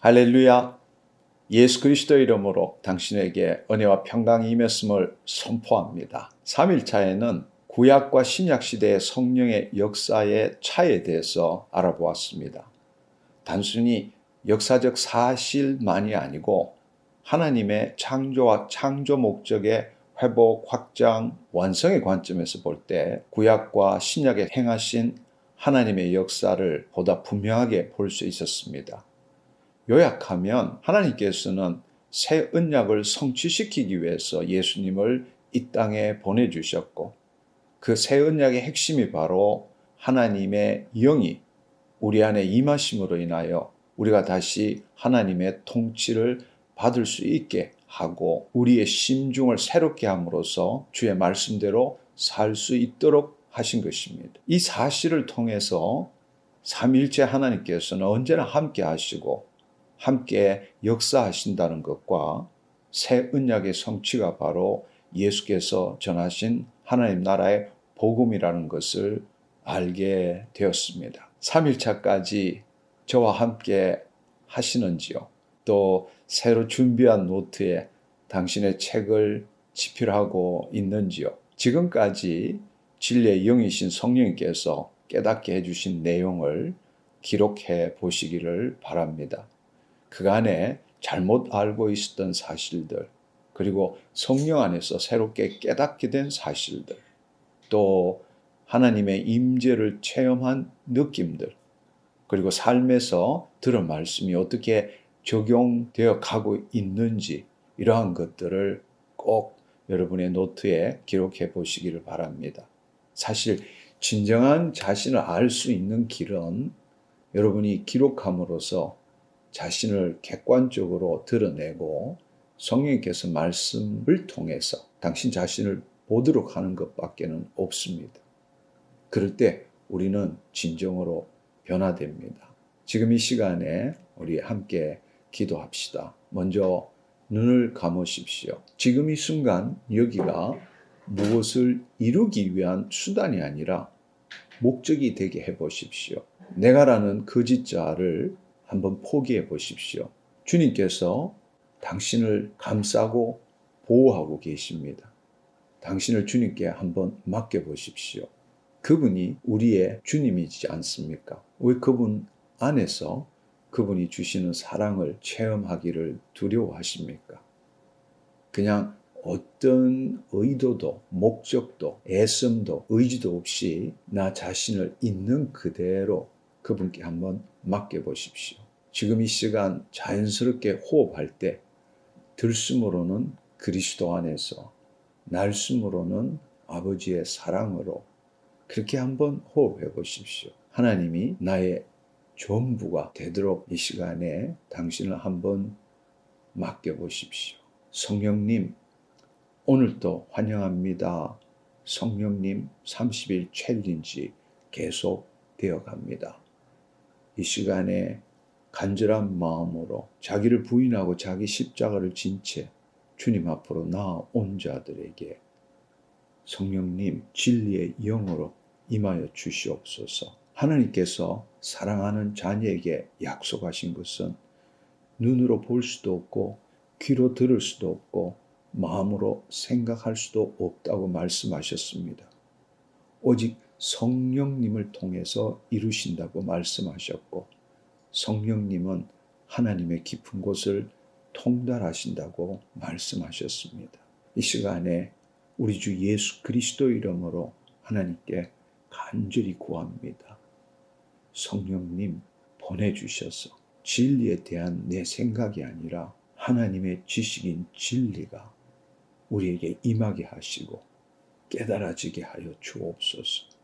할렐루야. 예수 그리스도의 이름으로 당신에게 은혜와 평강이 임했음을 선포합니다. 3일차에는 구약과 신약 시대의 성령의 역사의 차이에 대해서 알아보았습니다. 단순히 역사적 사실만이 아니고 하나님의 창조와 창조 목적의 회복, 확장, 완성의 관점에서 볼 때 구약과 신약에 행하신 하나님의 역사를 보다 분명하게 볼 수 있었습니다. 요약하면 하나님께서는 새 언약을 성취시키기 위해서 예수님을 이 땅에 보내주셨고 그 새 언약의 핵심이 바로 하나님의 영이 우리 안에 임하심으로 인하여 우리가 다시 하나님의 통치를 받을 수 있게 하고 우리의 심중을 새롭게 함으로써 주의 말씀대로 살 수 있도록 하신 것입니다. 이 사실을 통해서 삼위일체 하나님께서는 언제나 함께 하시고 함께 역사하신다는 것과 새 언약의 성취가 바로 예수께서 전하신 하나님 나라의 복음이라는 것을 알게 되었습니다. 3일차까지 저와 함께 하시는지요? 또 새로 준비한 노트에 당신의 책을 집필하고 있는지요? 지금까지 진리의 영이신 성령님께서 깨닫게 해주신 내용을 기록해 보시기를 바랍니다. 그간에 잘못 알고 있었던 사실들, 그리고 성령 안에서 새롭게 깨닫게 된 사실들, 또 하나님의 임재를 체험한 느낌들, 그리고 삶에서 들은 말씀이 어떻게 적용되어 가고 있는지 이러한 것들을 꼭 여러분의 노트에 기록해 보시기를 바랍니다. 사실 진정한 자신을 알 수 있는 길은 여러분이 기록함으로써 자신을 객관적으로 드러내고 성령님께서 말씀을 통해서 당신 자신을 보도록 하는 것밖에는 없습니다. 그럴 때 우리는 진정으로 변화됩니다. 지금 이 시간에 우리 함께 기도합시다. 먼저 눈을 감으십시오. 지금 이 순간 여기가 무엇을 이루기 위한 수단이 아니라 목적이 되게 해보십시오. 내가라는 거짓자를 한번 포기해 보십시오. 주님께서 당신을 감싸고 보호하고 계십니다. 당신을 주님께 한번 맡겨보십시오. 그분이 우리의 주님이지 않습니까? 왜 그분 안에서 그분이 주시는 사랑을 체험하기를 두려워하십니까? 그냥 어떤 의도도 목적도 애씀도 의지도 없이 나 자신을 있는 그대로 그분께 한번 맡겨보십시오. 지금 이 시간 자연스럽게 호흡할 때 들숨으로는 그리스도 안에서 날숨으로는 아버지의 사랑으로 그렇게 한번 호흡해 보십시오. 하나님이 나의 전부가 되도록 이 시간에 당신을 한번 맡겨보십시오. 성령님, 오늘도 환영합니다. 성령님 30일 챌린지 계속 되어갑니다. 이 시간에 간절한 마음으로 자기를 부인하고 자기 십자가를 진 채 주님 앞으로 나아온 자들에게 성령님 진리의 영으로 임하여 주시옵소서. 하나님께서 사랑하는 자녀에게 약속하신 것은 눈으로 볼 수도 없고 귀로 들을 수도 없고 마음으로 생각할 수도 없다고 말씀하셨습니다. 오직 성령님을 통해서 이루신다고 말씀하셨고 성령님은 하나님의 깊은 곳을 통달하신다고 말씀하셨습니다. 이 시간에 우리 주 예수 그리스도 이름으로 하나님께 간절히 구합니다. 성령님 보내주셔서 진리에 대한 내 생각이 아니라 하나님의 지식인 진리가 우리에게 임하게 하시고 깨달아지게 하여 주옵소서.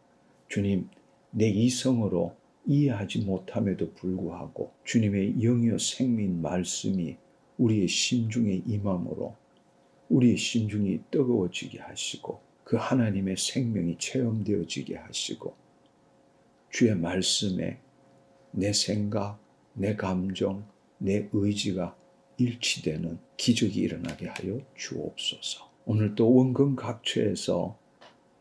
주님, 내 이성으로 이해하지 못함에도 불구하고 주님의 영이여 생민 말씀이 우리의 심중에 임함으로 우리의 심중이 뜨거워지게 하시고 그 하나님의 생명이 체험되어지게 하시고 주의 말씀에 내 생각, 내 감정, 내 의지가 일치되는 기적이 일어나게 하여 주옵소서. 오늘 또 원근 각처에서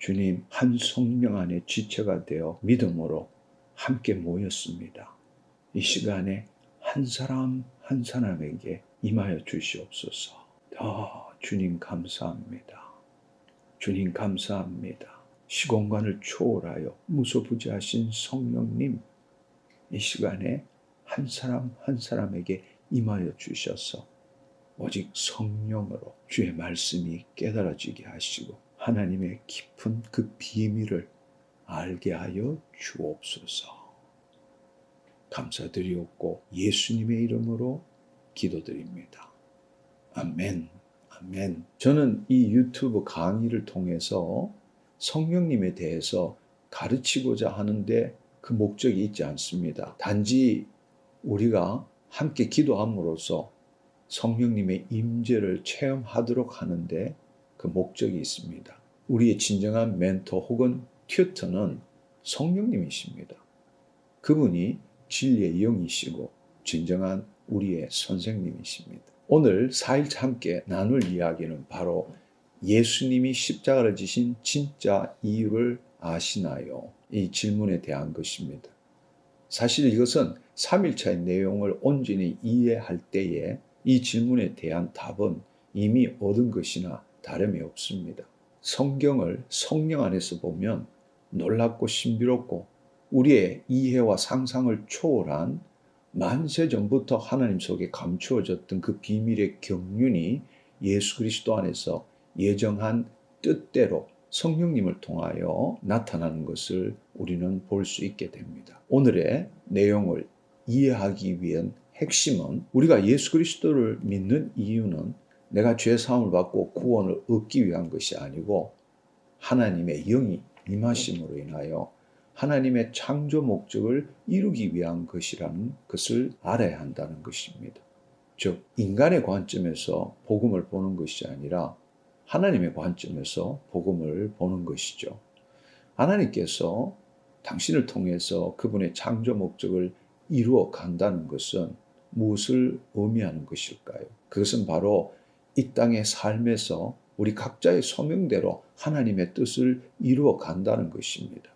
주님 한 성령 안에 지체가 되어 믿음으로 함께 모였습니다. 이 시간에 한 사람 한 사람에게 임하여 주시옵소서. 주님 감사합니다. 주님 감사합니다. 시공간을 초월하여 무소부지하신 성령님, 이 시간에 한 사람 한 사람에게 임하여 주셔서 오직 성령으로 주의 말씀이 깨달아지게 하시고 하나님의 깊은 그 비밀을 알게 하여 주옵소서. 감사드리옵고 예수님의 이름으로 기도드립니다. 아멘. 아멘. 저는 이 유튜브 강의를 통해서 성령님에 대해서 가르치고자 하는데 그 목적이 있지 않습니다. 단지 우리가 함께 기도함으로써 성령님의 임재를 체험하도록 하는데 그 목적이 있습니다. 우리의 진정한 멘토 혹은 튜터는 성령님이십니다. 그분이 진리의 영이시고 진정한 우리의 선생님이십니다. 오늘 4일차 함께 나눌 이야기는 바로 예수님이 십자가를 지신 진짜 이유를 아시나요? 이 질문에 대한 것입니다. 사실 이것은 3일차의 내용을 온전히 이해할 때에 이 질문에 대한 답은 이미 얻은 것이나 다름이 없습니다. 성경을 성령 안에서 보면 놀랍고 신비롭고 우리의 이해와 상상을 초월한 만세전부터 하나님 속에 감추어졌던 그 비밀의 경륜이 예수 그리스도 안에서 예정한 뜻대로 성령님을 통하여 나타나는 것을 우리는 볼 수 있게 됩니다. 오늘의 내용을 이해하기 위한 핵심은 우리가 예수 그리스도를 믿는 이유는 내가 죄 사함을 받고 구원을 얻기 위한 것이 아니고 하나님의 영이 임하심으로 인하여 하나님의 창조 목적을 이루기 위한 것이라는 것을 알아야 한다는 것입니다. 즉 인간의 관점에서 복음을 보는 것이 아니라 하나님의 관점에서 복음을 보는 것이죠. 하나님께서 당신을 통해서 그분의 창조 목적을 이루어 간다는 것은 무엇을 의미하는 것일까요? 그것은 바로 이 땅의 삶에서 우리 각자의 소명대로 하나님의 뜻을 이루어 간다는 것입니다.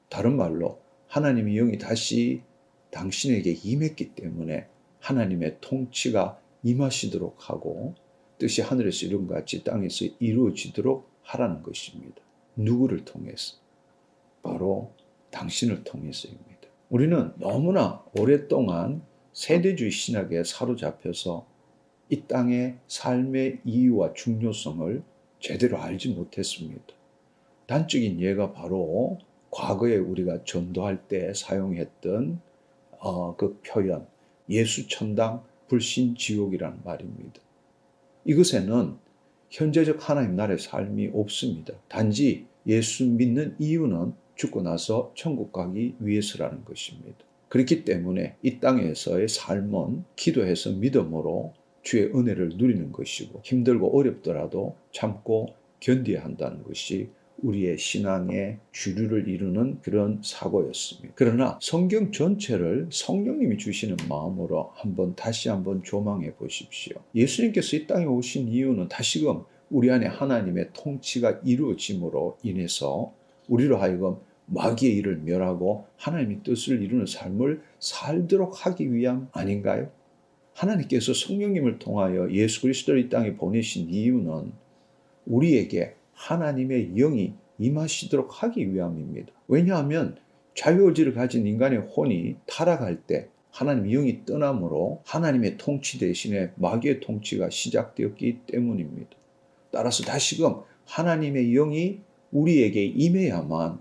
다른 말로 하나님의 영이 다시 당신에게 임했기 때문에 하나님의 통치가 임하시도록 하고 뜻이 하늘에서 이룬 것 같이 땅에서 이루어지도록 하라는 것입니다. 누구를 통해서? 바로 당신을 통해서입니다. 우리는 너무나 오랫동안 세대주의 신학에 사로잡혀서 이 땅의 삶의 이유와 중요성을 제대로 알지 못했습니다. 단적인 예가 바로 과거에 우리가 전도할 때 사용했던 그 표현, 예수천당 불신지옥이라는 말입니다. 이것에는 현재적 하나님 나라의 삶이 없습니다. 단지 예수 믿는 이유는 죽고 나서 천국 가기 위해서라는 것입니다. 그렇기 때문에 이 땅에서의 삶은 기도해서 믿음으로 주의 은혜를 누리는 것이고 힘들고 어렵더라도 참고 견뎌야 한다는 것이 우리의 신앙의 주류를 이루는 그런 사고였습니다. 그러나 성경 전체를 성령님이 주시는 마음으로 다시 한번 조망해 보십시오. 예수님께서 이 땅에 오신 이유는 다시금 우리 안에 하나님의 통치가 이루어짐으로 인해서 우리로 하여금 마귀의 일을 멸하고 하나님의 뜻을 이루는 삶을 살도록 하기 위함 아닌가요? 하나님께서 성령님을 통하여 예수 그리스도를 이 땅에 보내신 이유는 우리에게 하나님의 영이 임하시도록 하기 위함입니다. 왜냐하면 자유의지를 가진 인간의 혼이 타락할 때 하나님의 영이 떠남으로 하나님의 통치 대신에 마귀의 통치가 시작되었기 때문입니다. 따라서 다시금 하나님의 영이 우리에게 임해야만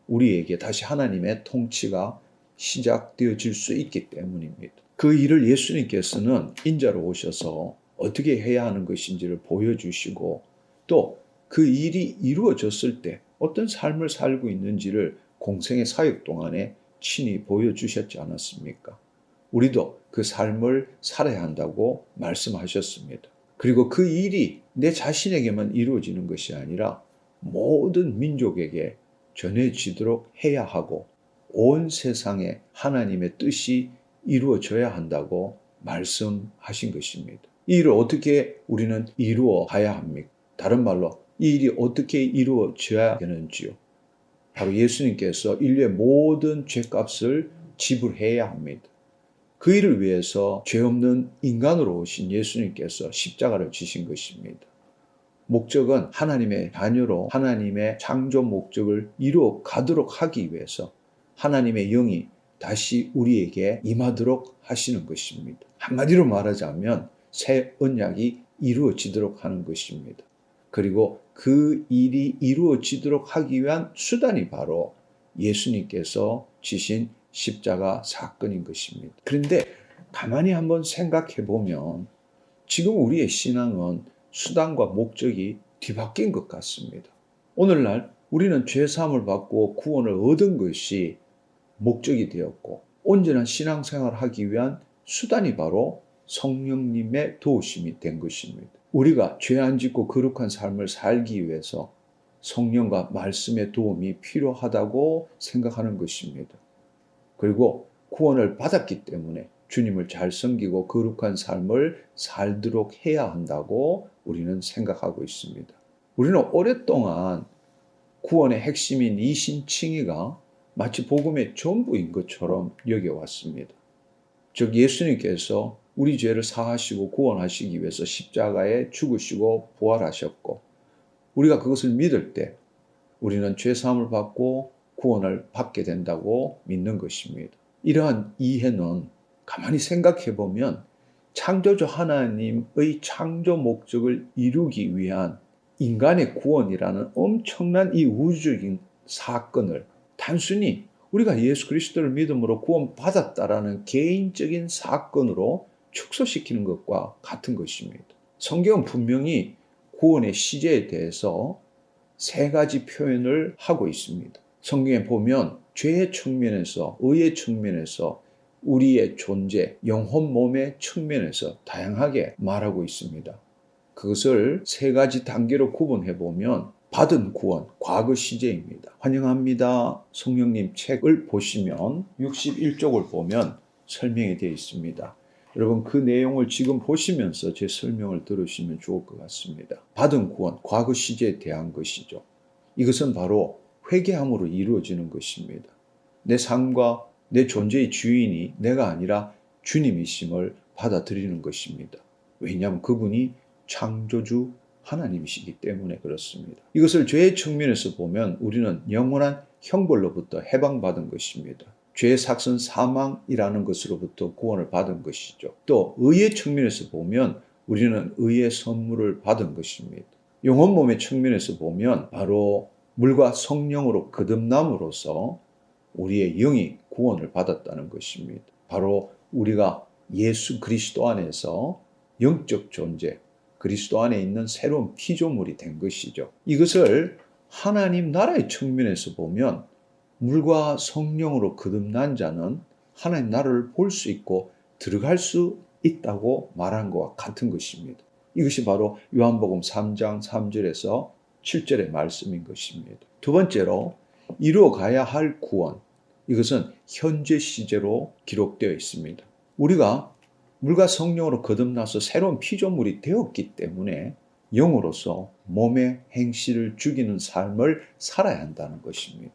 우리에게 다시 하나님의 통치가 시작되어질 수 있기 때문입니다. 그 일을 예수님께서는 인자로 오셔서 어떻게 해야 하는 것인지를 보여주시고 또 그 일이 이루어졌을 때 어떤 삶을 살고 있는지를 공생의 사역 동안에 친히 보여주셨지 않았습니까? 우리도 그 삶을 살아야 한다고 말씀하셨습니다. 그리고 그 일이 내 자신에게만 이루어지는 것이 아니라 모든 민족에게 전해지도록 해야 하고 온 세상에 하나님의 뜻이 이루어져야 한다고 말씀하신 것입니다. 이 일을 어떻게 우리는 이루어 가야 합니까? 다른 말로 이 일이 어떻게 이루어져야 되는지요? 바로 예수님께서 인류의 모든 죄값을 지불해야 합니다. 그 일을 위해서 죄 없는 인간으로 오신 예수님께서 십자가를 지신 것입니다. 목적은 하나님의 자녀로 하나님의 창조 목적을 이루어 가도록 하기 위해서 하나님의 영이 다시 우리에게 임하도록 하시는 것입니다. 한마디로 말하자면 새 언약이 이루어지도록 하는 것입니다. 그리고 그 일이 이루어지도록 하기 위한 수단이 바로 예수님께서 지신 십자가 사건인 것입니다. 그런데 가만히 한번 생각해 보면 지금 우리의 신앙은 수단과 목적이 뒤바뀐 것 같습니다. 오늘날 우리는 죄사함을 받고 구원을 얻은 것이 목적이 되었고 온전한 신앙생활을 하기 위한 수단이 바로 성령님의 도우심이 된 것입니다. 우리가 죄 안 짓고 거룩한 삶을 살기 위해서 성령과 말씀의 도움이 필요하다고 생각하는 것입니다. 그리고 구원을 받았기 때문에 주님을 잘 섬기고 거룩한 삶을 살도록 해야 한다고 우리는 생각하고 있습니다. 우리는 오랫동안 구원의 핵심인 이신칭의가 마치 복음의 전부인 것처럼 여겨왔습니다. 즉 예수님께서 우리 죄를 사하시고 구원하시기 위해서 십자가에 죽으시고 부활하셨고 우리가 그것을 믿을 때 우리는 죄사함을 받고 구원을 받게 된다고 믿는 것입니다. 이러한 이해는 가만히 생각해 보면 창조주 하나님의 창조 목적을 이루기 위한 인간의 구원이라는 엄청난 이 우주적인 사건을 단순히 우리가 예수 그리스도를 믿음으로 구원받았다라는 개인적인 사건으로 축소시키는 것과 같은 것입니다. 성경은 분명히 구원의 시제에 대해서 세 가지 표현을 하고 있습니다. 성경에 보면 죄의 측면에서, 의의 측면에서, 우리의 존재, 영혼 몸의 측면에서 다양하게 말하고 있습니다. 그것을 세 가지 단계로 구분해 보면 받은 구원, 과거 시제입니다. 환영합니다. 성령님 책을 보시면 61쪽을 보면 설명이 되어 있습니다. 여러분 그 내용을 지금 보시면서 제 설명을 들으시면 좋을 것 같습니다. 받은 구원, 과거 시제에 대한 것이죠. 이것은 바로 회개함으로 이루어지는 것입니다. 내 삶과 내 존재의 주인이 내가 아니라 주님이심을 받아들이는 것입니다. 왜냐하면 그분이 창조주 하나님이시기 때문에 그렇습니다. 이것을 죄의 측면에서 보면 우리는 영원한 형벌로부터 해방받은 것입니다. 죄의 삭선 사망이라는 것으로부터 구원을 받은 것이죠. 또 의의 측면에서 보면 우리는 의의 선물을 받은 것입니다. 영혼 몸의 측면에서 보면 바로 물과 성령으로 거듭남으로써 우리의 영이 구원을 받았다는 것입니다. 바로 우리가 예수 그리스도 안에서 영적 존재, 그리스도 안에 있는 새로운 피조물이 된 것이죠. 이것을 하나님 나라의 측면에서 보면 물과 성령으로 거듭난 자는 하나님 나라를 볼 수 있고 들어갈 수 있다고 말한 것과 같은 것입니다. 이것이 바로 요한복음 3장 3절에서 7절의 말씀인 것입니다. 두 번째로 이루어가야 할 구원, 이것은 현재 시제로 기록되어 있습니다. 우리가 물과 성령으로 거듭나서 새로운 피조물이 되었기 때문에 영으로서 몸의 행실을 죽이는 삶을 살아야 한다는 것입니다.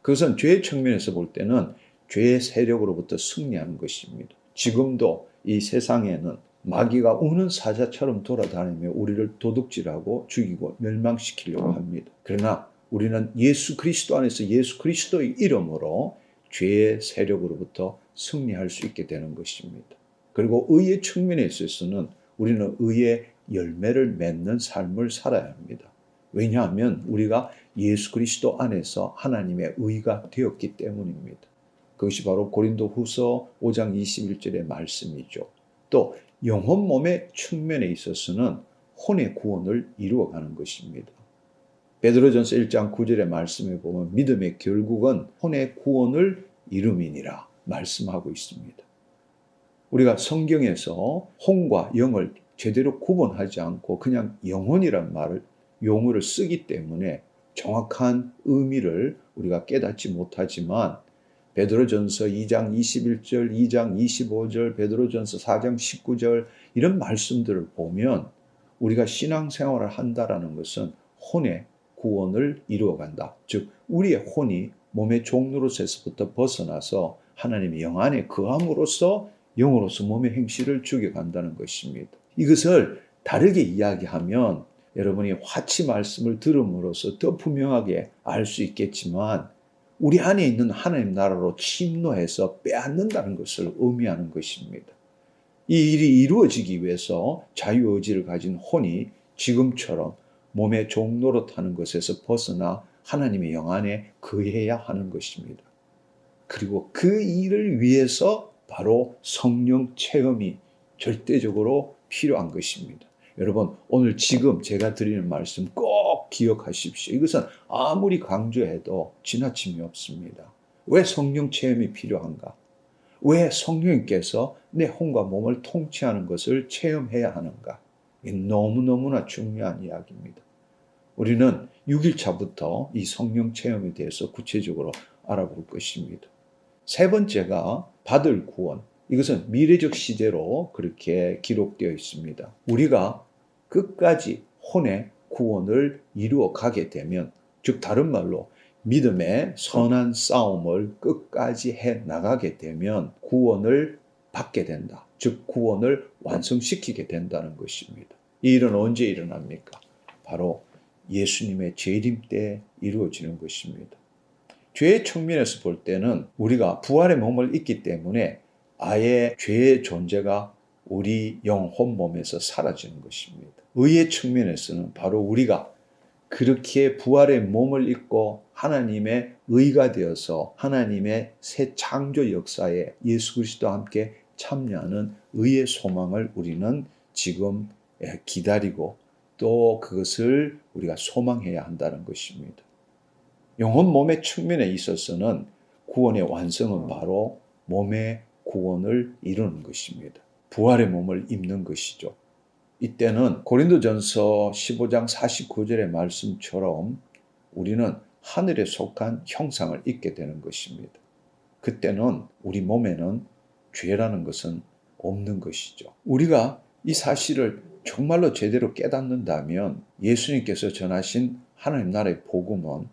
그것은 죄의 측면에서 볼 때는 죄의 세력으로부터 승리하는 것입니다. 지금도 이 세상에는 마귀가 우는 사자처럼 돌아다니며 우리를 도둑질하고 죽이고 멸망시키려고 합니다. 그러나 우리는 예수 그리스도 안에서 예수 그리스도의 이름으로 죄의 세력으로부터 승리할 수 있게 되는 것입니다. 그리고 의의 측면에 있어서는 우리는 의의 열매를 맺는 삶을 살아야 합니다. 왜냐하면 우리가 예수 그리스도 안에서 하나님의 의가 되었기 때문입니다. 그것이 바로 고린도후서 5장 21절의 말씀이죠. 또 영혼 몸의 측면에 있어서는 혼의 구원을 이루어가는 것입니다. 베드로전서 1장 9절의 말씀에 보면 믿음의 결국은 혼의 구원을 이루미니라 말씀하고 있습니다. 우리가 성경에서 혼과 영을 제대로 구분하지 않고 그냥 영혼이란 말을 용어를 쓰기 때문에 정확한 의미를 우리가 깨닫지 못하지만 베드로전서 2장 21절, 2장 25절, 베드로전서 4장 19절 이런 말씀들을 보면 우리가 신앙생활을 한다라는 것은 혼의 구원을 이루어간다. 즉 우리의 혼이 몸의 종로로서부터 벗어나서 하나님의 영 안에 거함으로써 영으로서 몸의 행실을 죽여간다는 것입니다. 이것을 다르게 이야기하면 여러분이 화치 말씀을 들음으로써 더 분명하게 알 수 있겠지만 우리 안에 있는 하나님 나라로 침노해서 빼앗는다는 것을 의미하는 것입니다. 이 일이 이루어지기 위해서 자유의지를 가진 혼이 지금처럼 몸의 종노릇하는 것에서 벗어나 하나님의 영 안에 거해야 하는 것입니다. 그리고 그 일을 위해서 바로 성령 체험이 절대적으로 필요한 것입니다. 여러분, 오늘 지금 제가 드리는 말씀 꼭 기억하십시오. 이것은 아무리 강조해도 지나침이 없습니다. 왜 성령 체험이 필요한가? 왜 성령님께서 내 혼과 몸을 통치하는 것을 체험해야 하는가? 너무너무나 중요한 이야기입니다. 우리는 6일차부터 이 성령 체험에 대해서 구체적으로 알아볼 것입니다. 세 번째가 받을 구원. 이것은 미래적 시제로 그렇게 기록되어 있습니다. 우리가 끝까지 혼의 구원을 이루어 가게 되면, 즉 다른 말로 믿음의 선한 싸움을 끝까지 해 나가게 되면 구원을 받게 된다. 즉 구원을 완성시키게 된다는 것입니다. 이 일은 언제 일어납니까? 바로 예수님의 재림 때 이루어지는 것입니다. 죄의 측면에서 볼 때는 우리가 부활의 몸을 입기 때문에 아예 죄의 존재가 우리 영혼 몸에서 사라지는 것입니다. 의의 측면에서는 바로 우리가 그렇게 부활의 몸을 입고 하나님의 의가 되어서 하나님의 새 창조 역사에 예수 그리스도와 함께 참여하는 의의 소망을 우리는 지금 기다리고 또 그것을 우리가 소망해야 한다는 것입니다. 영혼 몸의 측면에 있어서는 구원의 완성은 바로 몸의 구원을 이루는 것입니다. 부활의 몸을 입는 것이죠. 이때는 고린도전서 15장 49절의 말씀처럼 우리는 하늘에 속한 형상을 입게 되는 것입니다. 그때는 우리 몸에는 죄라는 것은 없는 것이죠. 우리가 이 사실을 정말로 제대로 깨닫는다면 예수님께서 전하신 하나님 나라의 복음은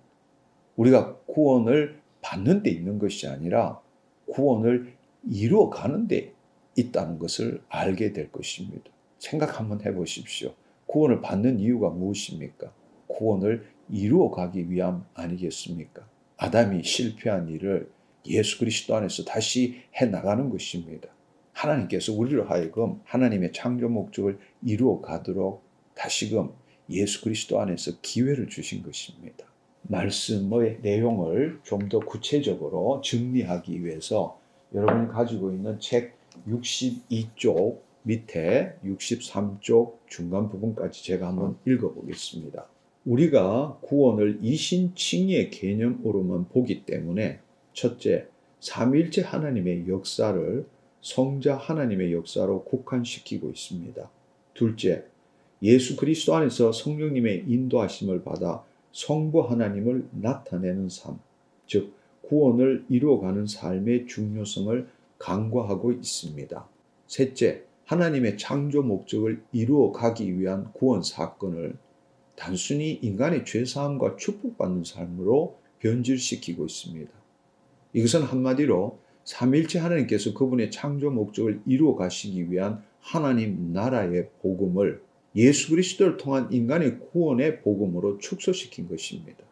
우리가 구원을 받는 데 있는 것이 아니라 구원을 이루어가는 데 있다는 것을 알게 될 것입니다. 생각 한번 해보십시오. 구원을 받는 이유가 무엇입니까? 구원을 이루어가기 위함 아니겠습니까? 아담이 실패한 일을 예수 그리스도 안에서 다시 해나가는 것입니다. 하나님께서 우리로 하여금 하나님의 창조 목적을 이루어가도록 다시금 예수 그리스도 안에서 기회를 주신 것입니다. 말씀의 내용을 좀 더 구체적으로 정리하기 위해서 여러분이 가지고 있는 책 62쪽 밑에 63쪽 중간 부분까지 제가 한번 읽어보겠습니다. 우리가 구원을 이신칭의의 개념으로만 보기 때문에 첫째, 삼위일체 하나님의 역사를 성자 하나님의 역사로 국한시키고 있습니다. 둘째, 예수 그리스도 안에서 성령님의 인도하심을 받아 성부 하나님을 나타내는 삶, 즉 구원을 이루어가는 삶의 중요성을 간과하고 있습니다. 셋째, 하나님의 창조 목적을 이루어가기 위한 구원 사건을 단순히 인간의 죄사함과 축복받는 삶으로 변질시키고 있습니다. 이것은 한마디로 삼위일체 하나님께서 그분의 창조 목적을 이루어 가시기 위한 하나님 나라의 복음을 예수 그리스도를 통한 인간의 구원의 복음으로 축소시킨 것입니다.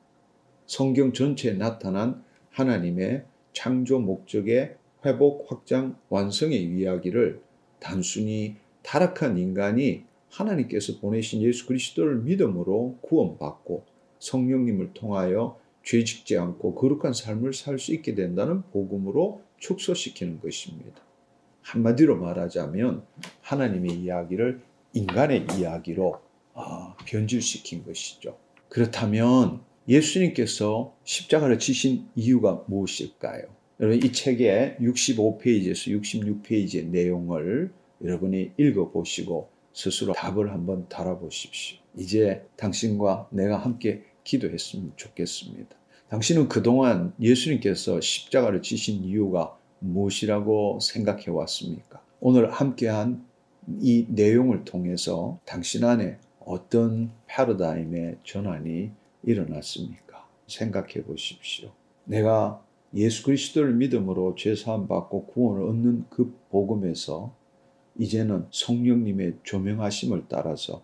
성경 전체에 나타난 하나님의 창조 목적의 회복, 확장, 완성의 이야기를 단순히 타락한 인간이 하나님께서 보내신 예수 그리스도를 믿음으로 구원받고 성령님을 통하여 죄짓지 않고 거룩한 삶을 살 수 있게 된다는 복음으로 축소시키는 것입니다. 한마디로 말하자면 하나님의 이야기를 인간의 이야기로 변질시킨 것이죠. 그렇다면 예수님께서 십자가를 지신 이유가 무엇일까요? 여러분 이 책의 65페이지에서 66페이지의 내용을 여러분이 읽어보시고 스스로 답을 한번 달아보십시오. 이제 당신과 내가 함께 기도했으면 좋겠습니다. 당신은 그동안 예수님께서 십자가를 지신 이유가 무엇이라고 생각해 왔습니까? 오늘 함께한 이 내용을 통해서 당신 안에 어떤 패러다임의 전환이 일어났습니까? 생각해 보십시오. 내가 예수 그리스도를 믿음으로 죄사함 받고 구원을 얻는 그 복음에서 이제는 성령님의 조명하심을 따라서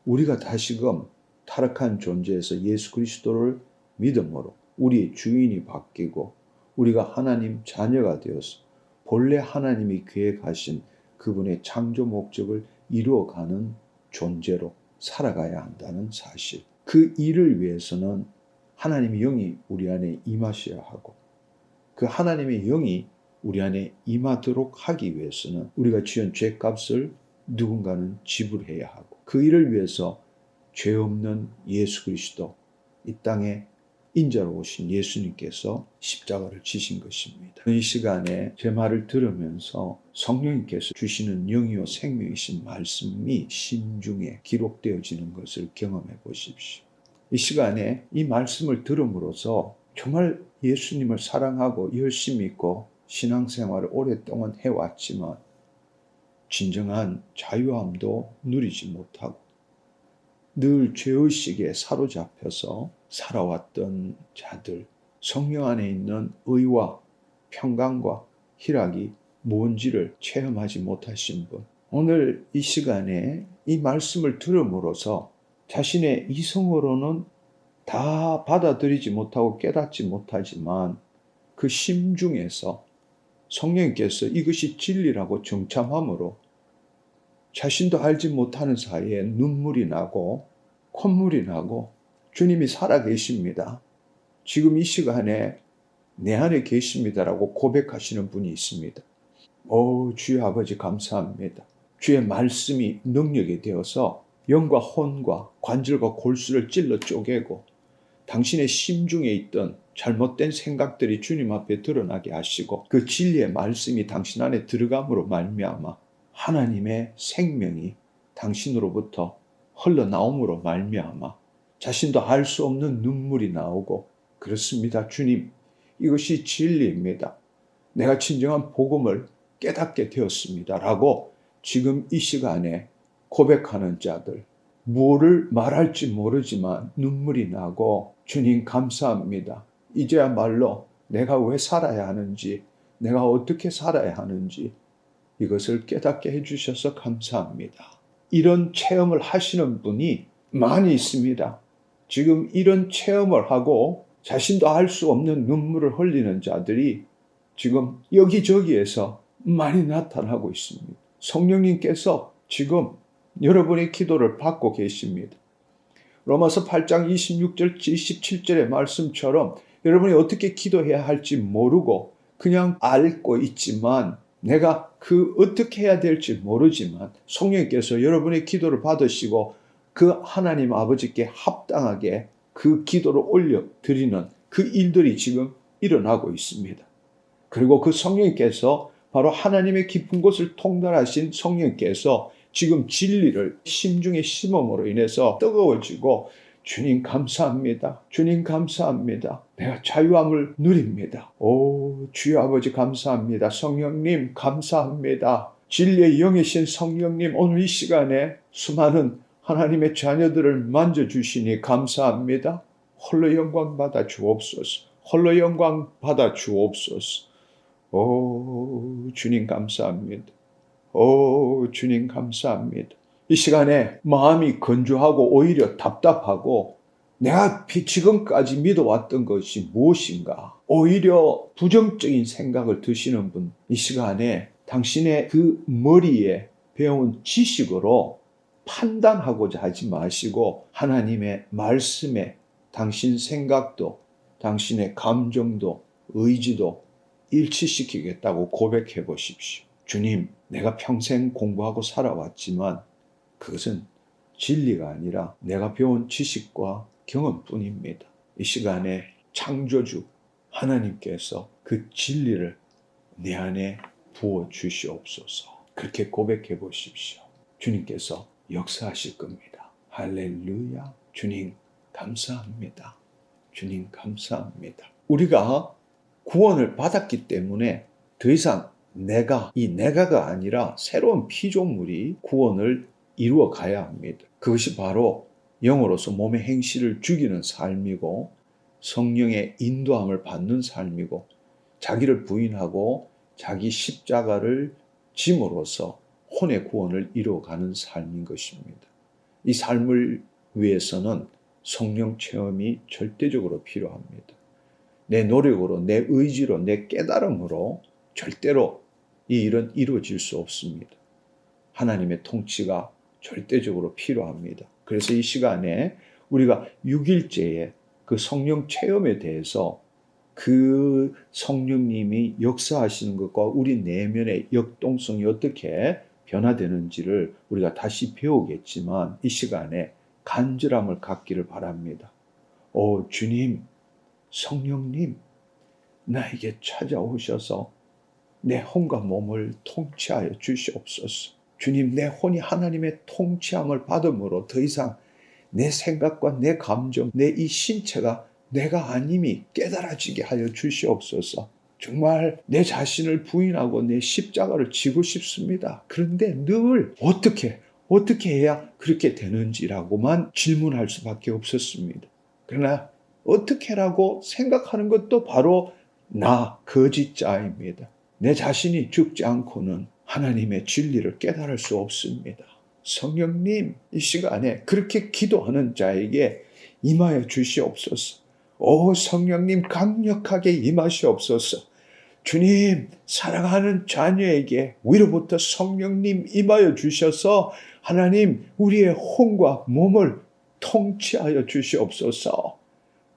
우리가 다시금 타락한 존재에서 예수 그리스도를 믿음으로 우리의 주인이 바뀌고 우리가 하나님 자녀가 되어서 본래 하나님이 계획하신 그분의 창조 목적을 이루어가는 존재로 살아가야 한다는 사실. 그 일을 위해서는 하나님의 영이 우리 안에 임하셔야 하고 그 하나님의 영이 우리 안에 임하도록 하기 위해서는 우리가 지은 죄값을 누군가는 지불해야 하고 그 일을 위해서 죄 없는 예수 그리스도 이 땅에 인자로 오신 예수님께서 십자가를 지신 것입니다. 이 시간에 제 말을 들으면서 성령님께서 주시는 영이요 생명이신 말씀이 심중에 기록되어지는 것을 경험해 보십시오. 이 시간에 이 말씀을 들음으로써 정말 예수님을 사랑하고 열심히 믿고 신앙생활을 오랫동안 해왔지만 진정한 자유함도 누리지 못하고 늘 죄의식에 사로잡혀서 살아왔던 자들, 성령 안에 있는 의와 평강과 희락이 뭔지를 체험하지 못하신 분, 오늘 이 시간에 이 말씀을 들음으로써 자신의 이성으로는 다 받아들이지 못하고 깨닫지 못하지만 그 심중에서 성령께서 이것이 진리라고 정참함으로 자신도 알지 못하는 사이에 눈물이 나고 콧물이 나고 주님이 살아계십니다. 지금 이 시간에 내 안에 계십니다라고 고백하시는 분이 있습니다. 주의 아버지 감사합니다. 주의 말씀이 능력이 되어서 영과 혼과 관절과 골수를 찔러 쪼개고 당신의 심중에 있던 잘못된 생각들이 주님 앞에 드러나게 하시고 그 진리의 말씀이 당신 안에 들어감으로 말미암아 하나님의 생명이 당신으로부터 흘러나옴으로 말미암아 자신도 알 수 없는 눈물이 나오고 그렇습니다. 주님, 이것이 진리입니다. 내가 진정한 복음을 깨닫게 되었습니다. 라고 지금 이 시간에 고백하는 자들, 뭐를 말할지 모르지만 눈물이 나고 주님 감사합니다. 이제야말로 내가 왜 살아야 하는지, 내가 어떻게 살아야 하는지 이것을 깨닫게 해주셔서 감사합니다. 이런 체험을 하시는 분이 많이 있습니다. 지금 이런 체험을 하고 자신도 알 수 없는 눈물을 흘리는 자들이 지금 여기저기에서 많이 나타나고 있습니다. 성령님께서 지금 여러분의 기도를 받고 계십니다. 로마서 8장 26절 27절의 말씀처럼 여러분이 어떻게 기도해야 할지 모르고 그냥 앓고 있지만 내가 어떻게 해야 될지 모르지만 성령께서 여러분의 기도를 받으시고 그 하나님 아버지께 합당하게 그 기도를 올려드리는 그 일들이 지금 일어나고 있습니다. 그리고 그 성령께서 바로 하나님의 깊은 곳을 통달하신 성령께서 지금 진리를 심중에 심음으로 인해서 뜨거워지고 주님 감사합니다. 주님 감사합니다. 내가 자유함을 누립니다. 주여 아버지 감사합니다. 성령님 감사합니다. 진리의 영이신 성령님 오늘 이 시간에 수많은 하나님의 자녀들을 만져주시니 감사합니다. 홀로 영광 받아 주옵소서. 홀로 영광 받아 주옵소서. 주님 감사합니다. 주님 감사합니다. 이 시간에 마음이 건조하고 오히려 답답하고 내가 지금까지 믿어왔던 것이 무엇인가? 오히려 부정적인 생각을 드시는 분, 이 시간에 당신의 그 머리에 배운 지식으로 판단하고자 하지 마시고 하나님의 말씀에 당신 생각도 당신의 감정도 의지도 일치시키겠다고 고백해 보십시오. 주님, 내가 평생 공부하고 살아왔지만 그것은 진리가 아니라 내가 배운 지식과 경험뿐입니다. 이 시간에 창조주 하나님께서 그 진리를 내 안에 부어 주시옵소서. 그렇게 고백해 보십시오. 주님께서 역사하실 겁니다. 할렐루야. 주님 감사합니다. 주님 감사합니다. 우리가 구원을 받았기 때문에 더 이상 내가가 아니라 새로운 피조물이 구원을 이루어 가야 합니다. 그것이 바로 영으로서 몸의 행실을 죽이는 삶이고 성령의 인도함을 받는 삶이고 자기를 부인하고 자기 십자가를 짐으로써 혼의 구원을 이루어가는 삶인 것입니다. 이 삶을 위해서는 성령 체험이 절대적으로 필요합니다. 내 노력으로, 내 의지로, 내 깨달음으로 절대로 이 일은 이루어질 수 없습니다. 하나님의 통치가 절대적으로 필요합니다. 그래서 이 시간에 우리가 6일째의 그 성령 체험에 대해서 그 성령님이 역사하시는 것과 우리 내면의 역동성이 어떻게 변화되는지를 우리가 다시 배우겠지만 이 시간에 간절함을 갖기를 바랍니다. 주님, 성령님, 나에게 찾아오셔서 내 혼과 몸을 통치하여 주시옵소서. 주님, 내 혼이 하나님의 통치함을 받음으로 더 이상 내 생각과 내 감정, 내 이 신체가 내가 아님이 깨달아지게 하여 주시옵소서. 정말 내 자신을 부인하고 내 십자가를 지고 싶습니다. 그런데 늘 어떻게 해야 그렇게 되는지라고만 질문할 수밖에 없었습니다. 그러나 어떻게라고 생각하는 것도 바로 나 거짓자입니다. 내 자신이 죽지 않고는 하나님의 진리를 깨달을 수 없습니다. 성령님, 이 시간에 그렇게 기도하는 자에게 임하여 주시옵소서. 성령님, 강력하게 임하시옵소서. 주님, 사랑하는 자녀에게 위로부터 성령님 임하여 주셔서 하나님, 우리의 혼과 몸을 통치하여 주시옵소서.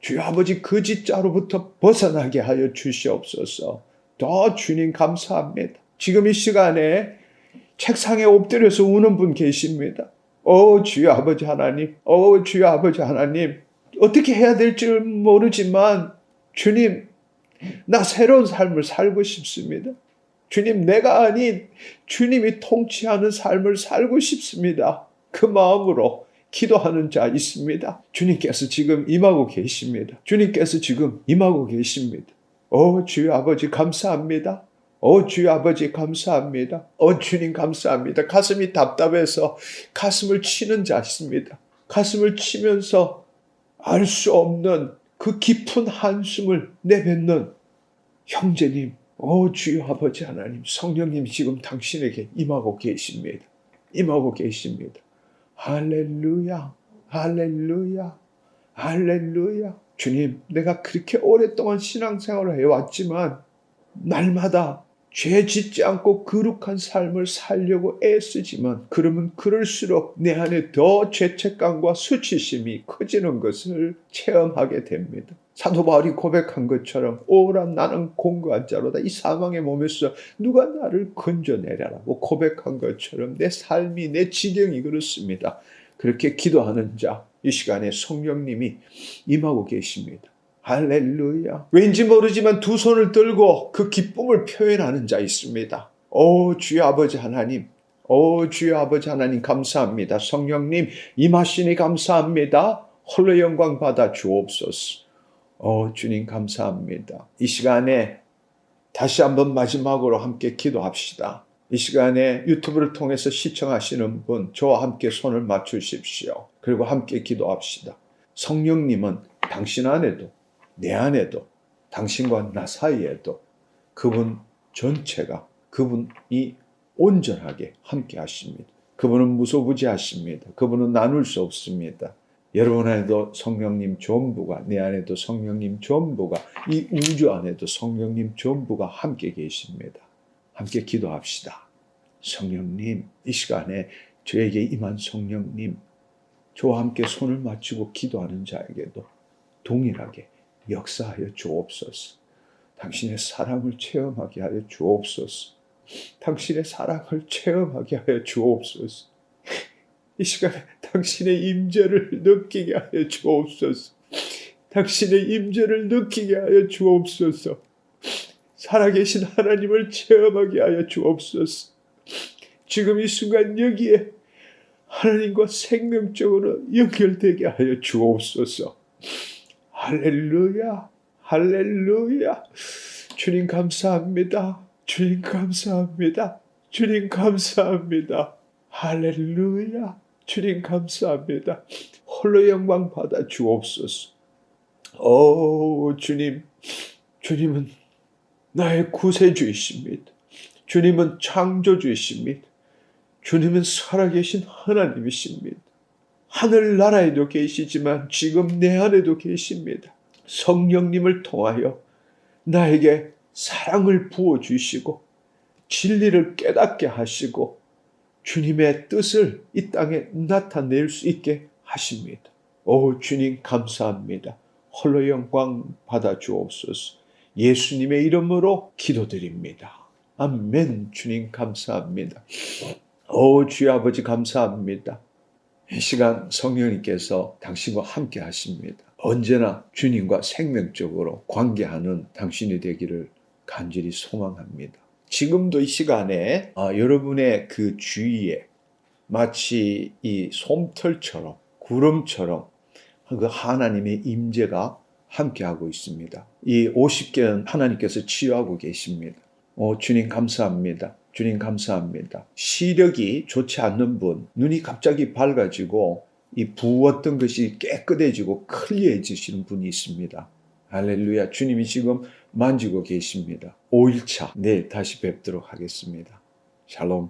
주여 아버지, 거짓자로부터 벗어나게 하여 주시옵소서. 더 주님 감사합니다. 지금 이 시간에 책상에 엎드려서 우는 분 계십니다. 주여 아버지 하나님, 주여 아버지 하나님, 어떻게 해야 될지 모르지만 주님, 나 새로운 삶을 살고 싶습니다. 주님, 내가 아닌 주님이 통치하는 삶을 살고 싶습니다. 그 마음으로 기도하는 자 있습니다. 주님께서 지금 임하고 계십니다. 주님께서 지금 임하고 계십니다. 주여 아버지 감사합니다. 주여 아버지 감사합니다. 주님 감사합니다. 가슴이 답답해서 가슴을 치는 자 있습니다. 가슴을 치면서 알 수 없는 그 깊은 한숨을 내뱉는 형제님, 주여 아버지 하나님, 성령님이 지금 당신에게 임하고 계십니다. 임하고 계십니다. 할렐루야, 할렐루야, 할렐루야. 주님, 내가 그렇게 오랫동안 신앙생활을 해왔지만 날마다 죄 짓지 않고 거룩한 삶을 살려고 애쓰지만 그러면 그럴수록 내 안에 더 죄책감과 수치심이 커지는 것을 체험하게 됩니다. 사도 바울이 고백한 것처럼 오라 나는 공고한 자로다. 이 사망의 몸에서 누가 나를 건져내라라고 고백한 것처럼 내 삶이 내 지경이 그렇습니다. 그렇게 기도하는 자, 이 시간에 성령님이 임하고 계십니다. 할렐루야. 왠지 모르지만 두 손을 들고 그 기쁨을 표현하는 자 있습니다. 주여 아버지 하나님, 주여 아버지 하나님 감사합니다. 성령님 임하시니 감사합니다. 홀로 영광 받아 주옵소서. 주님 감사합니다. 이 시간에 다시 한번 마지막으로 함께 기도합시다. 이 시간에 유튜브를 통해서 시청하시는 분, 저와 함께 손을 맞추십시오. 그리고 함께 기도합시다. 성령님은 당신 안에도 내 안에도 당신과 나 사이에도 그분 전체가 그분이 온전하게 함께 하십니다. 그분은 무소부지하십니다. 그분은 나눌 수 없습니다. 여러분 안에도 성령님 전부가, 내 안에도 성령님 전부가, 이 우주 안에도 성령님 전부가 함께 계십니다. 함께 기도합시다. 성령님, 이 시간에 저에게 임한 성령님, 저와 함께 손을 맞추고 기도하는 자에게도 동일하게 역사하여 주옵소서. 당신의 사랑을 체험하게 하여 주옵소서. 당신의 사랑을 체험하게 하여 주옵소서. 이 시간에 당신의 임재를 느끼게 하여 주옵소서. 당신의 임재를 느끼게 하여 주옵소서. 살아계신 하나님을 체험하게 하여 주옵소서. 지금 이 순간 여기에 하나님과 생명적으로 연결되게 하여 주옵소서. 할렐루야, 할렐루야. 주님 감사합니다. 주님 감사합니다. 주님 감사합니다. 할렐루야. 주님 감사합니다. 홀로 영광 받아 주옵소서. 주님, 주님은 나의 구세주이십니다. 주님은 창조주이십니다. 주님은 살아계신 하나님이십니다. 하늘나라에도 계시지만 지금 내 안에도 계십니다. 성령님을 통하여 나에게 사랑을 부어주시고 진리를 깨닫게 하시고 주님의 뜻을 이 땅에 나타낼 수 있게 하십니다. 오 주님 감사합니다. 홀로 영광 받아 주옵소서. 예수님의 이름으로 기도드립니다. 아멘. 주님 감사합니다. 오 주여 아버지 감사합니다. 이 시간 성령님께서 당신과 함께 하십니다. 언제나 주님과 생명적으로 관계하는 당신이 되기를 간절히 소망합니다. 지금도 이 시간에 여러분의 그 주위에 마치 이 솜털처럼 구름처럼 그 하나님의 임재가 함께하고 있습니다. 이 50개는 하나님께서 치유하고 계십니다. 주님 감사합니다. 주님 감사합니다. 시력이 좋지 않는 분, 눈이 갑자기 밝아지고 이 부었던 것이 깨끗해지고 클리어해지시는 분이 있습니다. 할렐루야. 주님이 지금 만지고 계십니다. 5일차 내일 다시 뵙도록 하겠습니다. 샬롬.